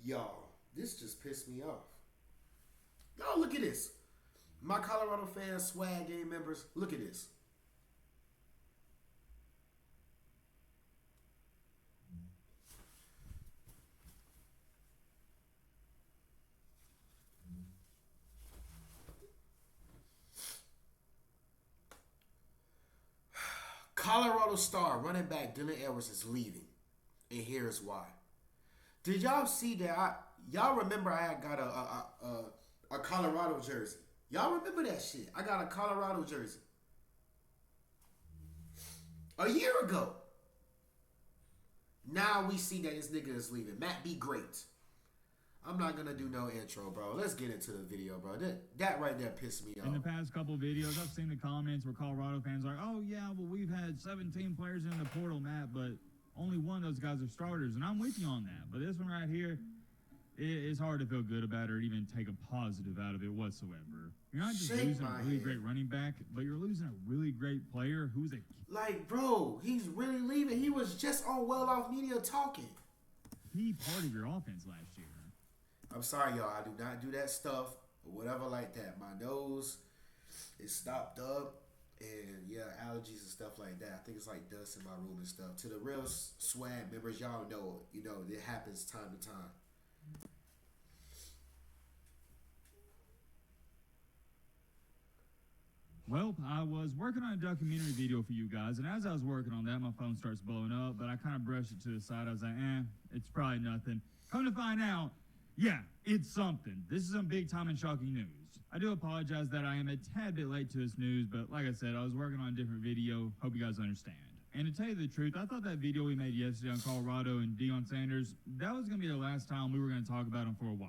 Y'all, this just pissed me off. Y'all, look at this. My Colorado fans, swag game members, look at this. Colorado star running back Dylan Edwards is leaving, and here's why. Did y'all see that? Y'all remember I had got a Colorado jersey. Y'all remember that shit? I got a Colorado jersey a year ago. Now we see that this nigga is leaving. Matt, be great. I'm not gonna do no intro, bro. Let's get into the video, bro. That right there pissed me off. In the past couple of videos, I've seen the comments where Colorado fans are like, oh yeah, well we've had 17 players in the portal, Matt, but only one of those guys are starters, and I'm with you on that. But this one right here, it's hard to feel good about it or even take a positive out of it whatsoever. You're not just losing a really great running back, but you're losing a really great player who's a... Like, bro, he's really leaving. He was just on well-off media talking. Key part of your offense last year. I'm sorry, y'all. I do not do that stuff or whatever like that. My nose is stopped up. And, yeah, allergies and stuff like that. I think it's like dust in my room and stuff. To the real swag members, y'all know, it happens time to time. Well, I was working on a documentary video for you guys, and as I was working on that, my phone starts blowing up, but I kind of brushed it to the side. I was like, it's probably nothing. Come to find out, yeah, it's something. This is some big time and shocking news. I do apologize that I am a tad bit late to this news, but like I said, I was working on a different video. Hope you guys understand. And to tell you the truth, I thought that video we made yesterday on Colorado and Deion Sanders, that was going to be the last time we were going to talk about him for a while.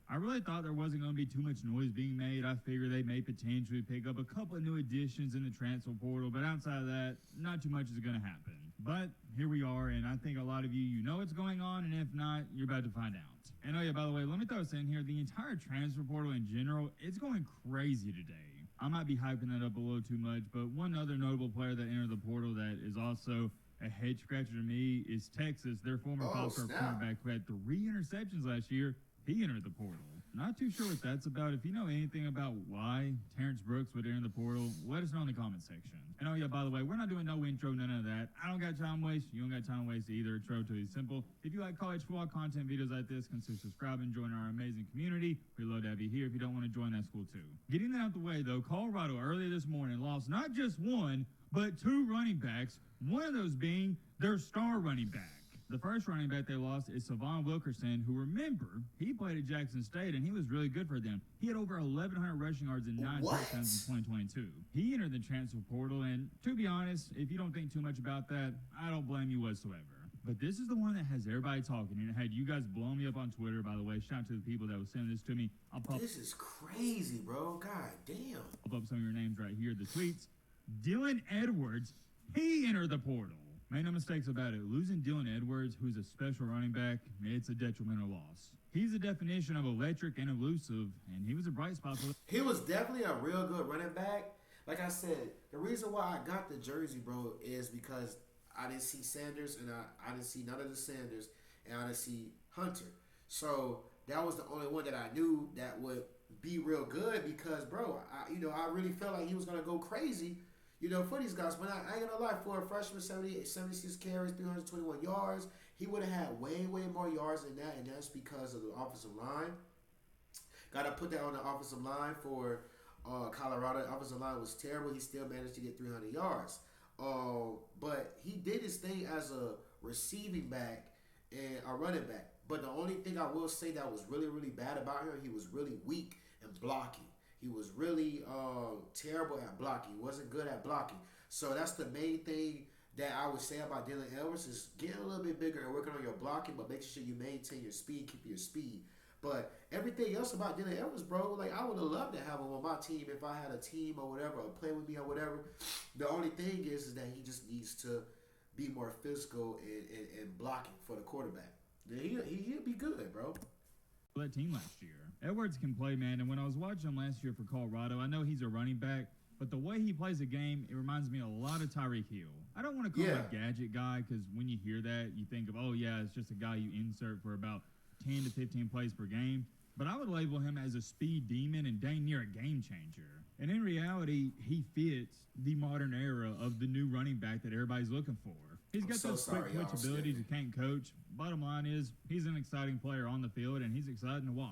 I really thought there wasn't going to be too much noise being made. I figured they may potentially pick up a couple of new additions in the transfer portal, but outside of that, not too much is going to happen. But here we are, and I think a lot of you know what's going on, and if not, you're about to find out. And oh yeah, by the way, let me throw this in here. The entire transfer portal in general, it's going crazy today. I might be hyping that up a little too much, but one other notable player that entered the portal that is also a head scratcher to me is Texas. Their former five-star cornerback who had 3 interceptions last year, he entered the portal. Not too sure what that's about. If you know anything about why Terrence Brooks would enter the portal, let us know in the comment section. And oh yeah, by the way, we're not doing no intro, none of that. I don't got time to waste. You don't got time to waste either. It's relatively simple. If you like college football content videos like this, consider subscribing, join our amazing community. We'd love to have you here. If you don't want to join, that's cool too. Getting that out the way though, Colorado earlier this morning lost not just one, but 2 running backs. One of those being their star running back. The first running back they lost is Savon Wilkerson, who, remember, he played at Jackson State, and he was really good for them. He had over 1,100 rushing yards and 9 touchdowns in 2022. He entered the transfer portal, and to be honest, if you don't think too much about that, I don't blame you whatsoever. But this is the one that has everybody talking, and it had you guys blowing me up on Twitter, by the way. Shout out to the people that were sending this to me. This is crazy, bro. God damn. I'll pop up some of your names right here, the tweets. Dylan Edwards, he entered the portal. Make no mistakes about it. Losing Dylan Edwards, who's a special running back, it's a detrimental loss. He's the definition of electric and elusive, and he was a bright spot for... He was definitely a real good running back. Like I said, the reason why I got the jersey, bro, is because I didn't see Sanders, and I didn't see none of the Sanders, and I didn't see Hunter. So that was the only one that I knew that would be real good because, bro, I really felt like he was going to go crazy, for these guys. But I ain't gonna lie, for a freshman, 76 carries, 321 yards, he would have had way, way more yards than that, and that's because of the offensive line. Got to put that on the offensive line for Colorado. The offensive line was terrible. He still managed to get 300 yards. But he did his thing as a receiving back and a running back. But the only thing I will say that was really, really bad about him, he was really weak in blocking. He was really terrible at blocking. He wasn't good at blocking. So that's the main thing that I would say about Dylan Edwards is getting a little bit bigger and working on your blocking, but making sure you maintain your speed, keep your speed. But everything else about Dylan Edwards, bro, like I would have loved to have him on my team if I had a team or whatever, or play with me or whatever. The only thing is that he just needs to be more physical and blocking for the quarterback. He'll be good, bro. That team last year. Edwards can play, man, and when I was watching him last year for Colorado, I know he's a running back, but the way he plays the game, it reminds me a lot of Tyreek Hill. I don't want to call him a gadget guy because when you hear that, you think of, oh, yeah, it's just a guy you insert for about 10 to 15 plays per game, but I would label him as a speed demon and dang near a game changer. And in reality, he fits the modern era of the new running back that everybody's looking for. He's got those quick twitch abilities you can't coach. Bottom line is, he's an exciting player on the field, and he's exciting to watch.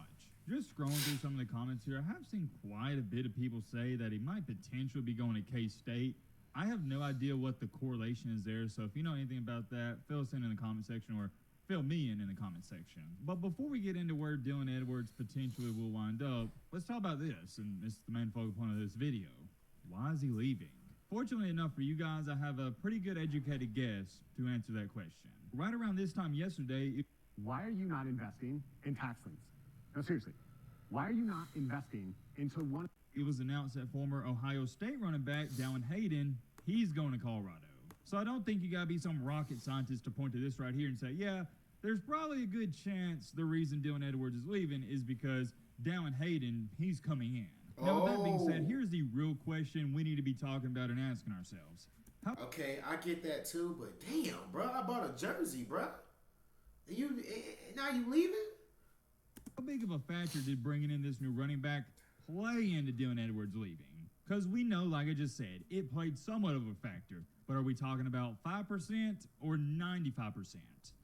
Just scrolling through some of the comments here, I have seen quite a bit of people say that he might potentially be going to K-State. I have no idea what the correlation is there, so if you know anything about that, fill us in the comment section or fill me in the comment section. But before we get into where Dylan Edwards potentially will wind up, let's talk about this, and this is the main focal point of this video. Why is he leaving? Fortunately enough for you guys, I have a pretty good educated guess to answer that question. Right around this time yesterday, why are you not investing in tax liens? No, seriously. Why are you not investing into one? It was announced that former Ohio State running back Dallan Hayden, he's going to Colorado. So I don't think you got to be some rocket scientist to point to this right here and say, yeah, there's probably a good chance the reason Dylan Edwards is leaving is because Dallan Hayden, he's coming in. Now, with that being said, here's the real question we need to be talking about and asking ourselves. Okay, I get that too, but damn, bro, I bought a jersey, bro. Now you leaving? How big of a factor did bringing in this new running back play into Dylan Edwards leaving? Because we know, like I just said, it played somewhat of a factor. But are we talking about 5% or 95%?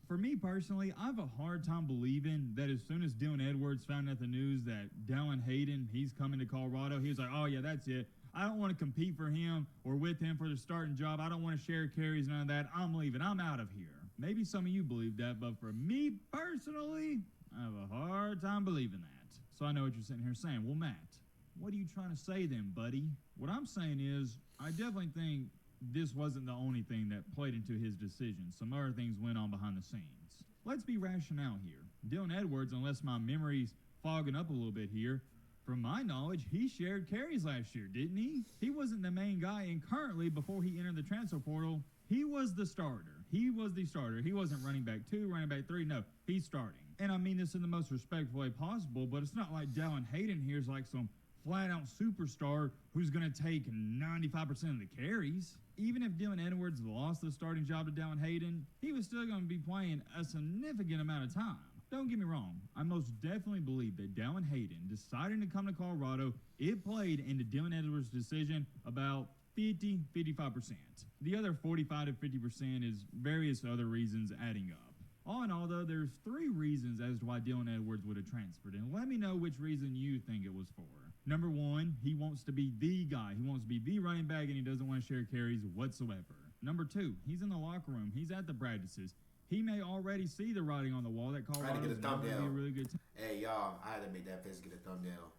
For me personally, I have a hard time believing that as soon as Dylan Edwards found out the news that Dallan Hayden, he's coming to Colorado, he was like, oh yeah, that's it. I don't want to compete for him or with him for the starting job. I don't want to share carries, none of that. I'm leaving. I'm out of here. Maybe some of you believe that, but for me personally, I have a hard time believing that. So I know what you're sitting here saying. Well, Matt, what are you trying to say then, buddy? What I'm saying is, I definitely think this wasn't the only thing that played into his decision. Some other things went on behind the scenes. Let's be rational here. Dylan Edwards, unless my memory's fogging up a little bit here, from my knowledge, he shared carries last year, didn't he? He wasn't the main guy, and currently, before he entered the transfer portal, he was the starter. He was the starter. He wasn't running back 2, running back 3. No, he's starting. And I mean this in the most respectful way possible, but it's not like Dallan Hayden here is like some flat-out superstar who's going to take 95% of the carries. Even if Dylan Edwards lost the starting job to Dallan Hayden, he was still going to be playing a significant amount of time. Don't get me wrong, I most definitely believe that Dallan Hayden deciding to come to Colorado, it played into Dylan Edwards' decision about 50-55%. The other 45 to 50% is various other reasons adding up. All in all, though, there's 3 reasons as to why Dylan Edwards would have transferred, and let me know which reason you think it was for. Number 1, he wants to be the guy. He wants to be the running back, and he doesn't want to share carries whatsoever. Number 2, he's in the locker room. He's at the practices. He may already see the writing on the wall that Colorado is going to be a really good team. Hey, y'all, I had to make that face get a thumbnail.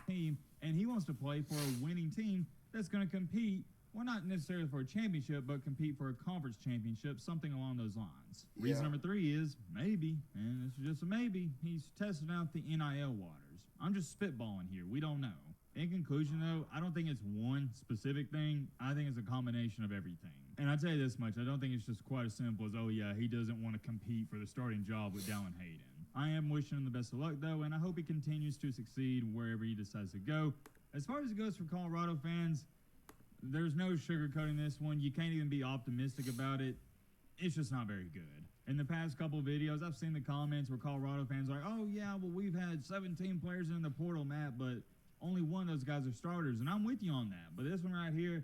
And he wants to play for a winning team that's going to compete, well, not necessarily for a championship, but compete for a conference championship, something along those lines. Yeah. Reason number 3 is maybe, and this is just a maybe, he's testing out the NIL waters. I'm just spitballing here. We don't know. In conclusion, though, I don't think it's one specific thing. I think it's a combination of everything. And I'll tell you this much. I don't think it's just quite as simple as, oh, yeah, he doesn't want to compete for the starting job with Dallan Hayden. I am wishing him the best of luck, though, and I hope he continues to succeed wherever he decides to go. As far as it goes for Colorado fans, there's no sugarcoating this one. You can't even be optimistic about it. It's just not very good. In the past couple of videos, I've seen the comments where Colorado fans are like, oh, yeah, well, we've had 17 players in the portal, Matt, but only one of those guys are starters, and I'm with you on that. But this one right here,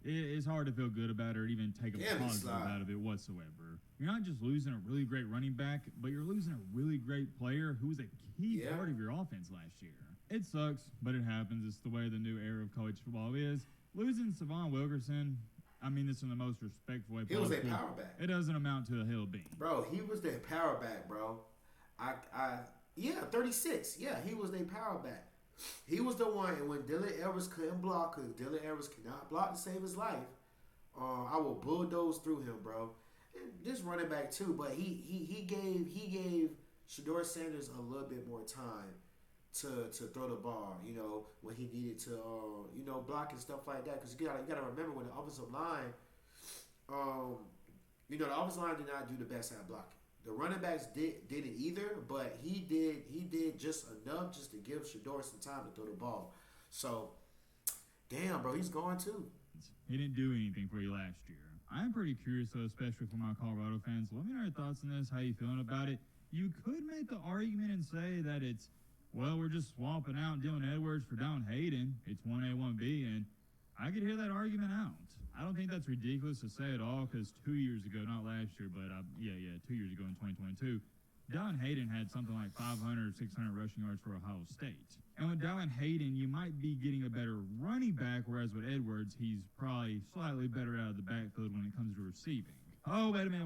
it's hard to feel good about it or even take a positive out of it whatsoever. You're not just losing a really great running back, but you're losing a really great player who was a key part of your offense last year. It sucks, but it happens. It's the way the new era of college football is. Losing Savon Wilkerson, I mean this in the most respectful way possible. He was a power back. It doesn't amount to a hill beam. Bro, he was their power back, bro. 36. Yeah, he was their power back. He was the one, and when Dylan Edwards couldn't block, because Dylan Edwards cannot block to save his life, I will bulldoze through him, bro. And this running back too, but he gave Shedeur Sanders a little bit more time to throw the ball, you know, when he needed to, block and stuff like that. Because you gotta remember when the offensive line, the offensive line did not do the best at blocking. The running backs didn't either, but he did just enough just to give Shedeur some time to throw the ball. So, damn, bro, he's gone too. He didn't do anything for you last year. I'm pretty curious, though, especially for my Colorado fans. Let me know your thoughts on this, how you feeling about it. You could make the argument and say that it's, well, we're just swapping out Dylan Edwards for Dalton Hayden. It's 1A, 1B, and I could hear that argument out. I don't think that's ridiculous to say at all because 2 years ago, not last year, but 2 years ago in 2022, Dalton Hayden had something like 500, 600 rushing yards for Ohio State. And with Dalton Hayden, you might be getting a better running back, whereas with Edwards, he's probably slightly better out of the backfield when it comes to receiving. Oh, wait a minute.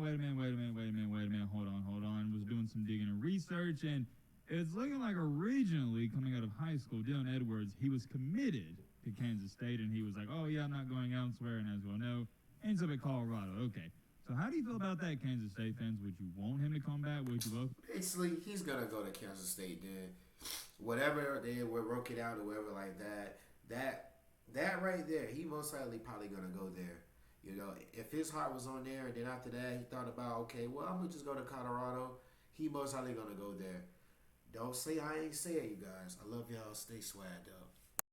Hold on. Was doing some digging and research, and it's looking like originally coming out of high school, Dylan Edwards, he was committed to Kansas State, and he was like, oh, yeah, I'm not going elsewhere, and as we all know, ends up at Colorado. Okay. So how do you feel about that, Kansas State fans? Would you want him to come back? Would you both? Basically, he's going to go to Kansas State then. Whatever they were working out or whatever like that right there, he most likely probably going to go there. You know, if his heart was on there, and then after that, he thought about, okay, well, I'm going to just go to Colorado. He most likely going to go there. Don't say I ain't say it, you guys. I love y'all. Stay swagged up.